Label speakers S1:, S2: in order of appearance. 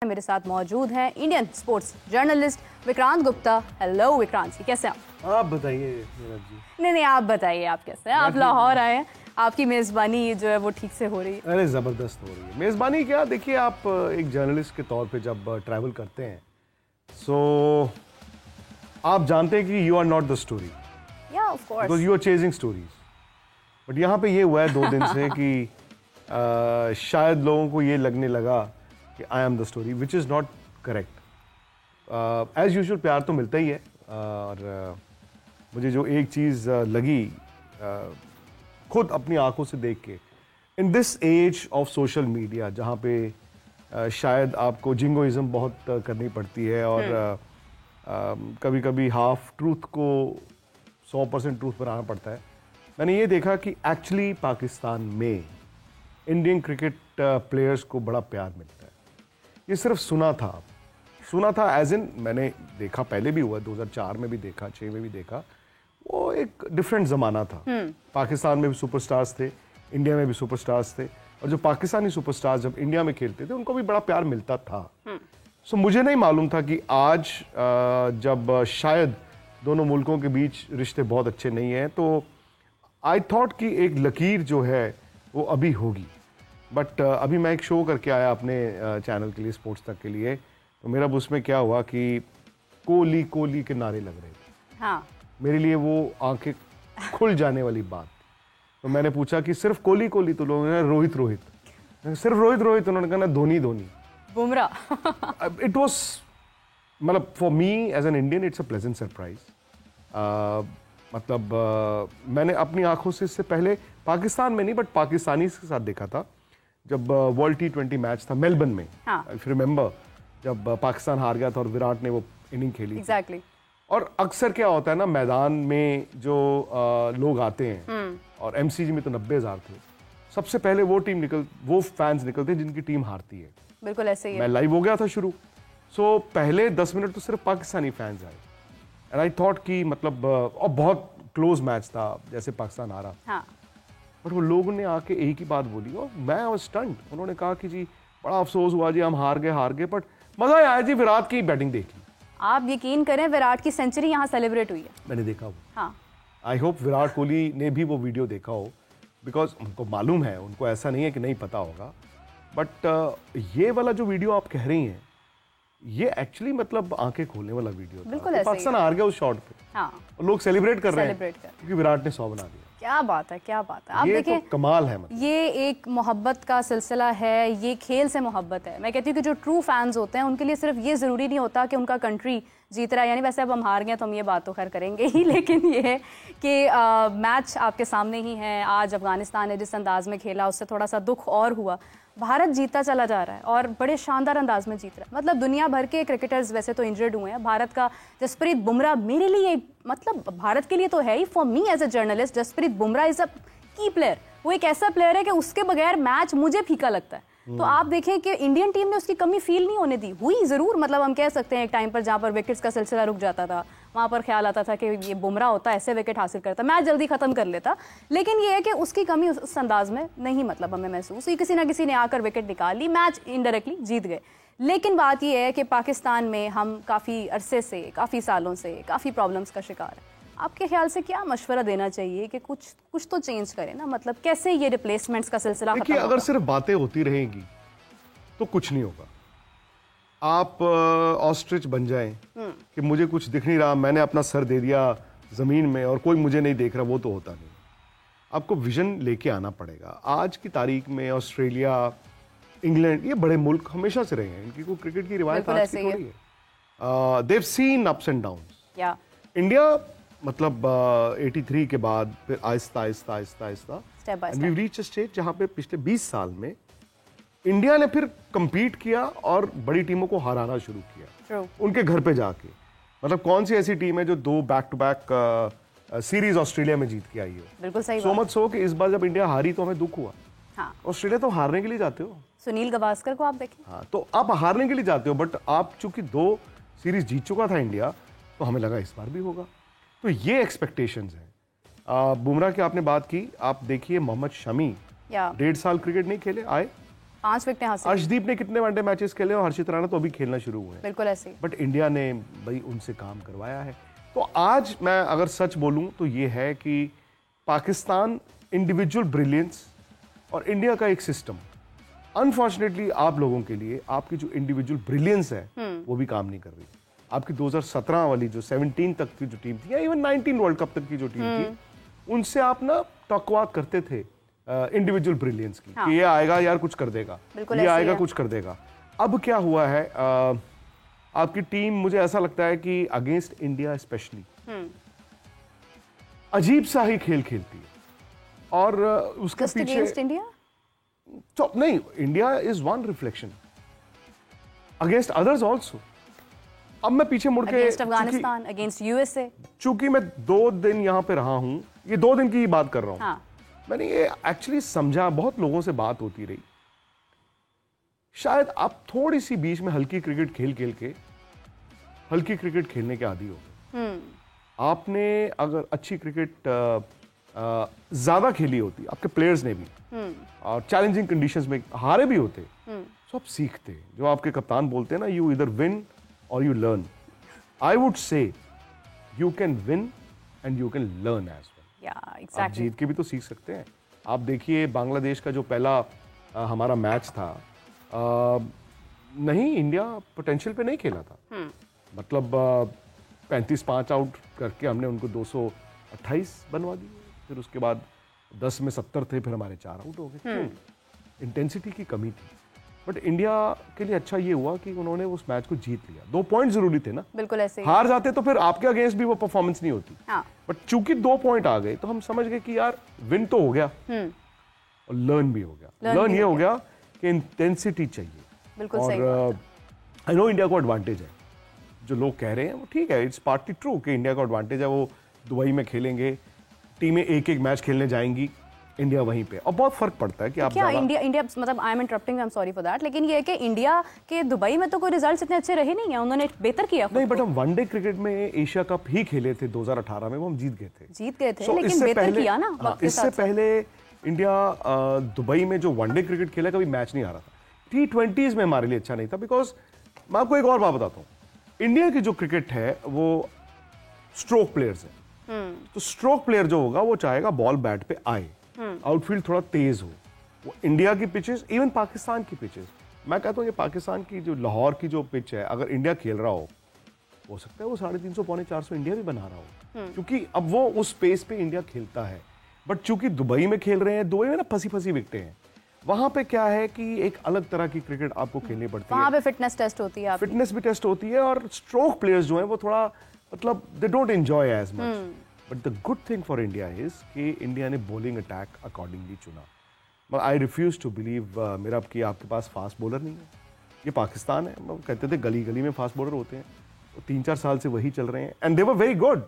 S1: मेरे साथ मौजूद हैं Indian sports journalist Vikrant Gupta. Hello Vikrant ji, कैसे
S2: आप बताइए नीरज जी।
S1: नहीं, आप बताइए, आप कैसे हैं? आप लाहौर आए हैं, आपकी मेज़बानी जो है वो ठीक से हो रही है?
S2: अरे ज़बरदस्त हो रही है मेज़बानी। क्या देखिए, आप एक जर्नलिस्ट के तौर पे जब ट्रैवल करते हैं सो आप जानते हैं कि you are not the story,
S1: या of course,
S2: because you are chasing stories. But यहाँ पे ये हुआ है 2 दिन से कि शायद लोगों को ये लगने लगा कि I am the story, which is not correct. As usual प्यार तो मिलता ही है, और मुझे जो एक चीज़ लगी खुद अपनी आंखों से देख के, in this age of social media जहाँ पे शायद आपको जिंगोइज्म बहुत करनी पड़ती है, और कभी कभी हाफ ट्रूथ को 100% ट्रूथ बनाना पड़ता है। मैंने ये देखा कि एक्चुअली पाकिस्तान में इंडियन क्रिकेट प्लेयर्स को बड़ा प्यार मिलता है। ये सिर्फ सुना था एज इन, मैंने देखा, पहले भी हुआ, 2004 में भी देखा, 6 में भी देखा। वो एक डिफरेंट ज़माना था। पाकिस्तान में भी सुपरस्टार्स थे, इंडिया में भी सुपरस्टार्स थे, और जो पाकिस्तानी सुपरस्टार्स जब इंडिया में खेलते थे उनको भी बड़ा प्यार मिलता था। सो मुझे नहीं मालूम था कि आज जब शायद दोनों मुल्कों के बीच रिश्ते बहुत अच्छे नहीं हैं, तो आई थॉट कि एक लकीर जो है वो अभी होगी। बट अभी मैं एक शो करके आया अपने चैनल के लिए, स्पोर्ट्स तक के लिए, तो मेरा उसमें क्या हुआ कि कोहली कोहली के नारे लग रहे थे।
S1: हाँ,
S2: मेरे लिए वो आंखें खुल जाने वाली बात। तो मैंने पूछा कि सिर्फ कोहली कोहली, तो लोगों ने रोहित रोहित, सिर्फ रोहित रोहित, उन्होंने कहा ना धोनी धोनी,
S1: बुमराह।
S2: इट वॉज, मतलब for me as an Indian it's a pleasant surprise. मैंने अपनी आंखों से इससे पहले पाकिस्तान में नहीं बट पाकिस्तानी के साथ देखा था, जब वर्ल्ड T20 मैच था मेलबर्न में। इफ यू रिमेंबर, जब पाकिस्तान हार गया था और विराट ने वो इनिंग खेली।
S1: एग्जैक्टली।
S2: और अक्सर क्या होता है ना, मैदान में जो लोग आते हैं, और MCG में तो 90,000 थे, सबसे पहले वो फैंस निकलते हैं जिनकी टीम हारती है।
S1: बिल्कुल ऐसे ही है।
S2: मैं लाइव हो गया था शुरू, सो पहले 10 मिनट तो सिर्फ पाकिस्तानी फैंस आए, एंड आई थॉट कि मतलब, और बहुत क्लोज मैच था, जैसे पाकिस्तान हारा।
S1: हाँ।
S2: बट वो लोगों ने आके एक ही बात बोली, और मैं वाज स्टन्ड। उन्होंने कहा कि जी बड़ा अफसोस हुआ जी, हम हार गए, बट मजा आया जी, विराट की बैटिंग देखी।
S1: आप यकीन करें, विराट की सेंचुरी यहाँ सेलिब्रेट हुई है।
S2: मैंने देखा वो।
S1: हाँ।
S2: आई होप विराट कोहली ने भी वो वीडियो देखा हो, बिकॉज उनको मालूम है, उनको ऐसा नहीं है कि नहीं पता होगा। बट ये वाला जो वीडियो आप कह रही हैं, ये एक्चुअली मतलब आंखें खोलने वाला वीडियो था।
S1: बिल्कुल
S2: तो
S1: ऐसे
S2: पाकिस्तान हार गया उस शॉट पे,
S1: हाँ,
S2: और लोग सेलिब्रेट कर रहे हैं क्योंकि विराट ने 100 बना दिया।
S1: क्या बात है, क्या बात है। आप
S2: ये
S1: देखिए,
S2: तो कमाल है। मतलब
S1: ये एक मोहब्बत का सिलसिला है, ये खेल से मोहब्बत है। मैं कहती हूँ कि जो ट्रू फैंस होते हैं उनके लिए सिर्फ ये ज़रूरी नहीं होता कि उनका कंट्री जीत रहा है, यानी वैसे अब हम हार गए तो हम ये बात तो खैर करेंगे ही, लेकिन ये है कि मैच आपके सामने ही है। आज अफगानिस्तान ने जिस अंदाज में खेला उससे थोड़ा सा दुख और हुआ। भारत जीतता चला जा रहा है और बड़े शानदार अंदाज में जीत रहा है। मतलब दुनिया भर के क्रिकेटर्स वैसे तो इंजर्ड हुए हैं। भारत का जसप्रीत बुमराह मेरे लिए, मतलब भारत के लिए तो है ही, for me as a journalist Jasprit Bumrah is a key player. वो एक ऐसा प्लेयर है कि उसके बगैर मैच मुझे फीका लगता है। तो आप देखें कि इंडियन टीम ने उसकी कमी फील नहीं होने दी। हुई ज़रूर, मतलब हम कह सकते हैं एक टाइम पर जहाँ पर विकेट्स का सिलसिला रुक जाता था, वहाँ पर ख्याल आता था कि ये बुमराह होता, ऐसे विकेट हासिल करता, मैच जल्दी ख़त्म कर लेता। लेकिन ये है कि उसकी कमी उस अंदाज में नहीं, मतलब हमें महसूस हुई। किसी ना किसी ने आकर विकेट निकाल ली, मैच इनडायरेक्टली जीत गए। लेकिन बात यह है कि पाकिस्तान में हम काफ़ी अरसे से, काफ़ी सालों से काफ़ी प्रॉब्लम्स का शिकार है। आपके ख्याल से क्या मशवरा देना चाहिए कि कुछ तो चेंज करें ना? मतलब कैसे ये रिप्लेसमेंट्स का सिलसिला खत्म होगा?
S2: अगर सिर्फ बातें होती रहेंगी तो कुछ नहीं होगा। आप ऑस्ट्रिच बन जाएं कि मुझे कुछ दिख नहीं रहा, मैंने अपना सर दे दिया ज़मीन में और कोई मुझे नहीं देख रहा, वो तो होता नहीं। आपको विजन लेके आना पड़ेगा। आज की तारीख में ऑस्ट्रेलिया, इंग्लैंड, ये बड़े मुल्क हमेशा से रहे हैं, इनकी कोई क्रिकेट की रिवायत आज की थोड़ी है। They've seen ups and downs. India मतलब 83 के बाद फिर आहिस्ता and we reach a stage जहाँ पे पिछले 20 साल में इंडिया ने फिर compete किया और बड़ी टीमों को हराना शुरू किया। उनके घर पे जाके, मतलब कौन सी ऐसी टीम है जो 2 back to back series Australia में जीत के आई हो? बिल्कुल सही। सो मच सो कि इस बार जब इंडिया हारी तो हमें दुख हुआ। हाँ। ऑस्ट्रेलिया तो हारने के लिए जाते हो,
S1: सुनील गावस्कर को आप देखें।
S2: हाँ, तो आप हारने के लिए जाते हो, बट आप चूंकि 2 सीरीज जीत चुका था इंडिया, तो हमें लगा इस बार भी होगा। तो ये एक्सपेक्टेशंस हैं। बुमराह की आपने बात की, आप देखिए मोहम्मद शमी 1.5 साल क्रिकेट नहीं खेले, आए
S1: 5 विकेटें हासिल।
S2: अर्शदीप ने कितने वनडे मैचेस खेले और हर्षित राणा तो अभी खेलना शुरू हुए हैं।
S1: बिल्कुल ऐसे ही।
S2: बट इंडिया ने भाई उनसे काम करवाया है। तो आज मैं अगर सच बोलूं तो ये है कि पाकिस्तान इंडिविजुअल ब्रिलियंस और इंडिया का एक सिस्टम, अनफॉर्चुनेटली आप लोगों के लिए आपकी जो इंडिविजुअल ब्रिलियंस है वो भी काम नहीं कर रही। आपकी 2017 वाली जो 17 तक की जो टीम थी या इवन 19 वर्ल्ड कप तक की जो टीम थी, उनसे आप ना टकवात करते थे इंडिविजुअल ब्रिलियंस की।
S1: हाँ।
S2: कि ये आएगा यार कुछ कर देगा, ये आएगा कुछ कर देगा। अब क्या हुआ है, आपकी टीम मुझे ऐसा लगता है कि अगेंस्ट इंडिया स्पेशली अजीब सा ही खेल खेलती है और उसके
S1: Just
S2: पीछे
S1: against India?
S2: तो नहीं, India is one reflection against others also. अब मैं पीछे मुड़ के
S1: अगेंस्ट अफगानिस्तान, अगेंस्ट यूएसए।
S2: चूंकि मैं 2 दिन यहां पे रहा हूं, ये 2 दिन की ही बात कर रहा हूं।
S1: हाँ।
S2: मैंने ये एक्चुअली समझा, बहुत लोगों से बात होती रही, शायद आप थोड़ी सी बीच में हल्की क्रिकेट खेल खेल के हल्की क्रिकेट खेलने के आदी हो गए। आपने अगर अच्छी क्रिकेट ज्यादा खेली होती, आपके प्लेयर्स ने भी, और चैलेंजिंग कंडीशंस में हारे भी होते, तो आप सीखते। जो आपके कप्तान बोलते हैं ना, यू इधर विन और you learn. I would say you can win and you can learn as well. आप जीत के भी तो सीख सकते हैं। आप देखिए बांग्लादेश का जो पहला हमारा मैच था, नहीं, इंडिया पोटेंशियल पे नहीं खेला था। मतलब 35-5 आउट करके हमने उनको 228 बनवा दिए। फिर उसके बाद 10 में 70 थे, फिर हमारे 4 आउट हो गए। क्यों? इंटेंसिटी की कमी थी। बट इंडिया के लिए अच्छा ये हुआ कि उन्होंने उस मैच को जीत लिया। 2 पॉइंट जरूरी थे ना।
S1: बिल्कुल ऐसे ही।
S2: हार जाते तो फिर आपके अगेंस्ट भी वो परफॉर्मेंस नहीं होती।
S1: हाँ।
S2: बट चूंकि 2 पॉइंट आ गए तो हम समझ गए कि यार विन तो हो गया और लर्न भी हो गया। लर्न ये हो गया कि इंटेंसिटी चाहिए।
S1: बिल्कुल सही।
S2: और आई नो इंडिया को एडवांटेज है, जो लोग कह रहे हैं वो ठीक है, इट्स पार्टली ट्रू कि इंडिया का एडवांटेज है। वो दुबई में खेलेंगे, टीमें एक मैच खेलने जाएंगी, इंडिया वहीं पे, और बहुत फर्क पड़ता है कि आप
S1: क्या इंडिया मतलब I am interrupting, I am sorry for that, लेकिन ये है कि इंडिया के दुबई में तो कोई रिजल्ट्स इतने अच्छे रहे नहीं है, उन्होंने बेहतर किया।
S2: नहीं, बट हम वनडे क्रिकेट में एशिया कप ही खेले थे 2018 में, वो हम जीत गए थे।
S1: So, लेकिन बेहतर किया ना वक्त के साथ।
S2: इससे पहले इंडिया दुबई में जो वनडे क्रिकेट खेला, कभी मैच नहीं आ रहा था। T20s में हमारे लिए अच्छा नहीं था, बिकॉज मैं आपको एक और बात बताता हूँ, इंडिया की जो क्रिकेट है वो स्ट्रोक प्लेयर्स है। तो स्ट्रोक प्लेयर जो होगा वो चाहेगा बॉल बैट पे आए, आउटफील्ड थोड़ा तेज हो। वो इंडिया की पिचेस, इवन पाकिस्तान की पिचेस, मैं कहता हूँ ये पाकिस्तान की जो लाहौर की जो पिच है, अगर इंडिया खेल रहा हो सकता है वो 350 पौने 400 इंडिया भी बना रहा हो, क्योंकि अब वो उस स्पेस पे इंडिया खेलता है। बट चूंकि दुबई में खेल रहे हैं, दुबई में ना फंसी फंसी विकेटें हैं, वहां पे क्या है कि एक अलग तरह की क्रिकेट आपको खेलनी पड़ती है।
S1: वहां पे फिटनेस टेस्ट होती है,
S2: फिटनेस भी टेस्ट होती है, और स्ट्रोक प्लेयर्स जो हैं वो थोड़ा मतलब they don't enjoy as much. But the good thing for India is कि इंडिया ने बॉलिंग अटैक अकॉर्डिंगली चुना। But I refuse to believe मेरा कि आपके पास फास्ट बॉलर नहीं है। ये पाकिस्तान है, कहते थे गली गली में फास्ट बॉलर होते हैं, 3-4 साल से वही चल रहे हैं, and they were very good.